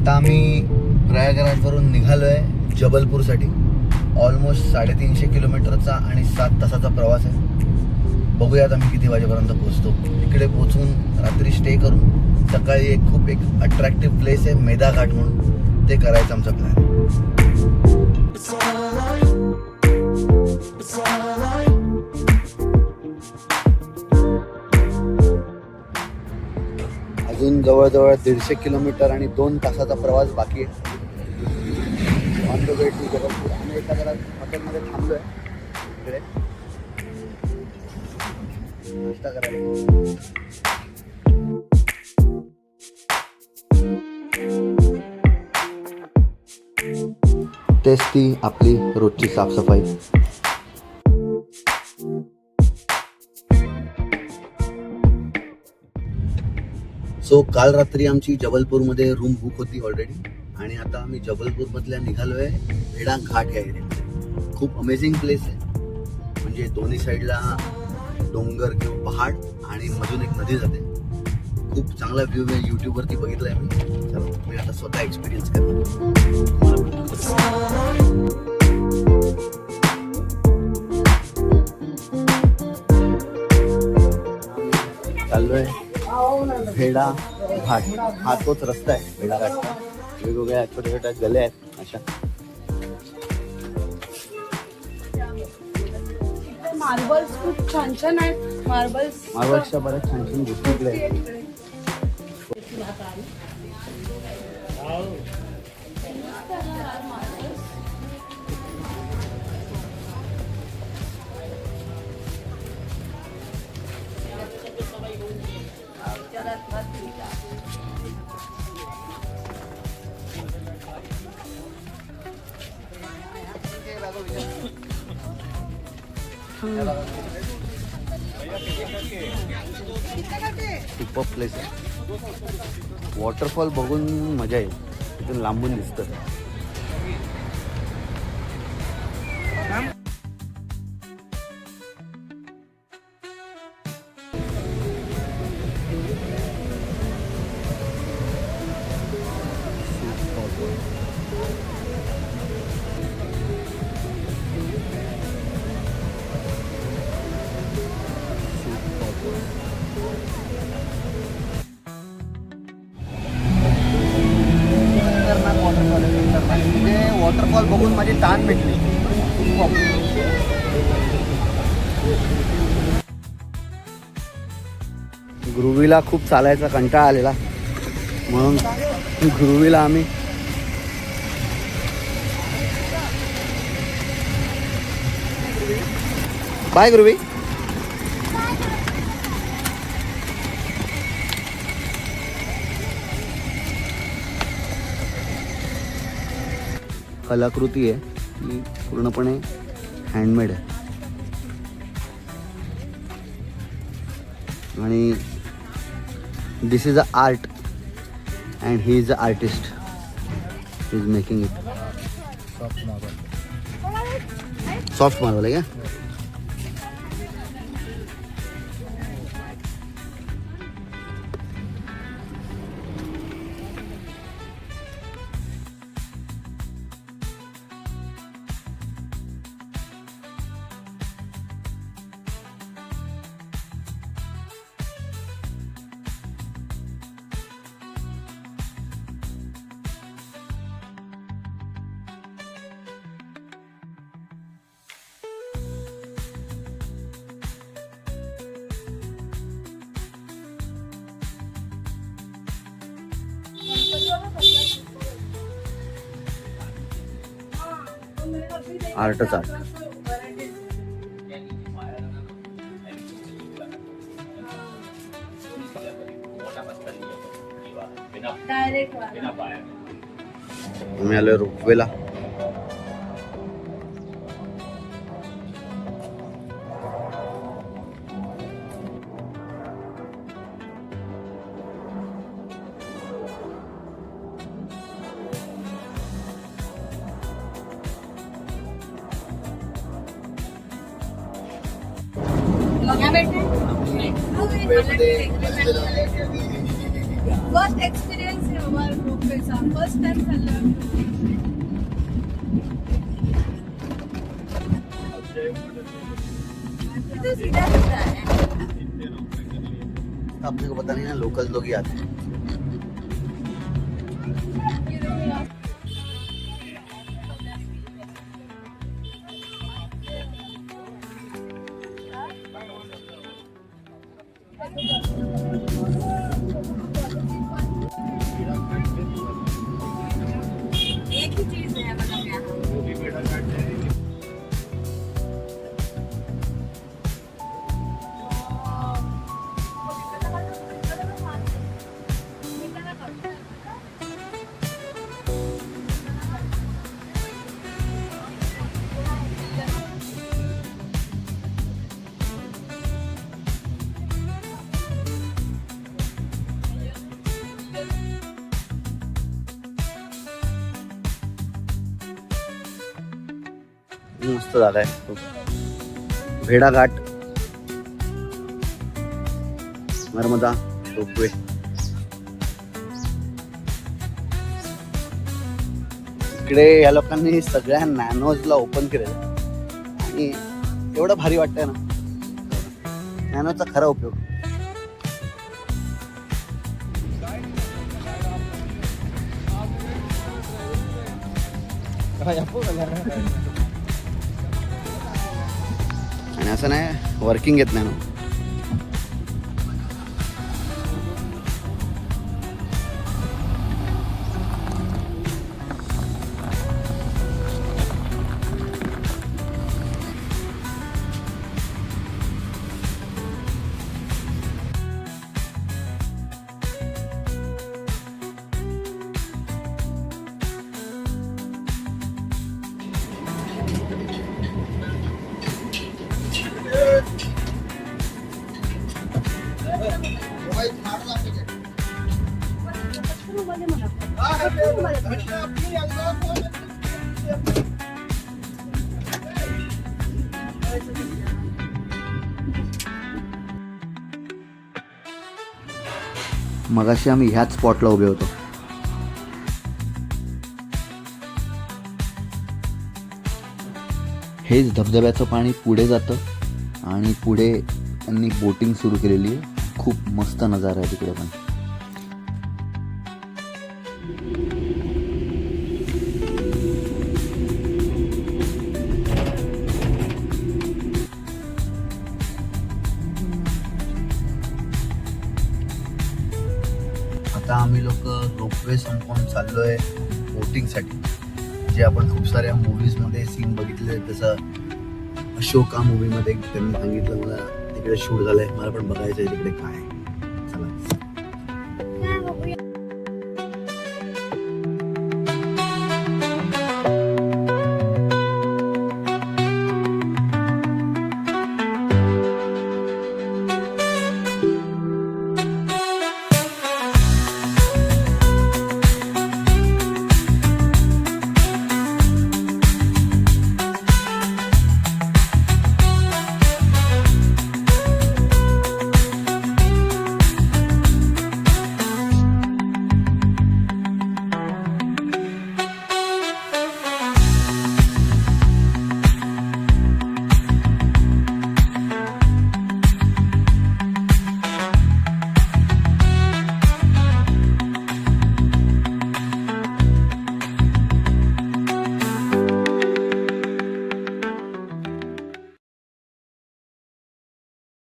आता आम्ही प्रयागराजवरून निघालो आहे जबलपूरसाठी. ऑलमोस्ट 350 किलोमीटरचा आणि 7 तासाचा प्रवास आहे. बघूयात आम्ही किती वाजेपर्यंत पोहोचतो. इकडे पोहोचून रात्री स्टे करून सकाळी एक अट्रॅक्टिव्ह प्लेस आहे मेधा घाट म्हणून, ते करायचं आमचा प्लॅन. अजून जवळजवळ 150 किलोमीटर आणि 2 तासाचा प्रवास बाकी आहे. On the way to Jabalpur. आम्ही एका जरा हॉटेलमध्ये थांबलो आहे इकडे नाश्ता करायला. तेच ती आपली रोजची साफसफाई. सो काल रात्री आमची जबलपूरमध्ये रूम बुक होती ऑलरेडी आणि आता आम्ही जबलपूरमधल्या निघालो आहे भेडा घाट या एरियामध्ये. खूप अमेझिंग प्लेस आहे. म्हणजे दोन्ही साईडला डोंगर किंवा पहाड आणि मधून एक नदी जाते. खूप चांगला व्ह्यू आहे. यूट्यूबवरती बघितलं आहे मी. चला मी आता स्वतः एक्सपिरियन्स करतो. चाललोय भेडा घाट. हा तोच रस्ता आहे भेडा घाटचा. वेगवेगळ्या छोट्या छोट्या गल्या आहेत अशा. मार्बल्स खूप छान छान आहेत. मार्बल्सच्या बऱ्याच छान छान गोष्टी इकडे आहेत. सुपर प्लेस आहे. वॉटरफॉल बघून मजा येईल. इथून लांबून दिसतं. वॉटरफॉल बघून माझी ताण मिटली. गुरुवीला खूप चालायचा कंटाळा आलेला म्हणून गुरुवीला आम्ही बाय गुरुवी. कलाकृती आहे ती पूर्णपणे हँडमेड आहे आणि this is a art and he is a artist. He is making it. Soft marble आहे का? आर्टच आर्ट. आम्ही आलोय रोपवेला. First experience बाबा रोपवेचा फर्स्ट टाइम झालं. किती सीधा रस्ता आहे. अपने को पता नहीं ना, लोकल लोग ही आते हैं. एक ही चीज है मतलब यहाँ. मस्त जागा आहे. भेडा घाट, नर्मदा रोपवे. इकडे या लोकांनी सगळ्या नॅनोजला ओपन केलेलं आणि एवढं भारी वाटतंय ना. नॅनोचा खरा उपयोग. आणि असं नाही वर्किंग येत नाही ना. मगाशी आम्ही ह्याच स्पॉटला उभे होतो. हेच धबधब्याचं पाणी पुढे जातं आणि पुढे त्यांनी बोटिंग सुरू केलेली आहे. खूप मस्त नजारा आहे तिकडे पण. आता आम्ही लोक रोपवे संपवून चाललोय बोटिंगसाठी. जे आपण खूप साऱ्या मूवीजमध्ये सीन बघितले, जसं अशोका मूवीमध्ये त्यांनी सांगितलं मला तिकडे शूट झालंय, मला पण बघायचं आहे तिकडे काय.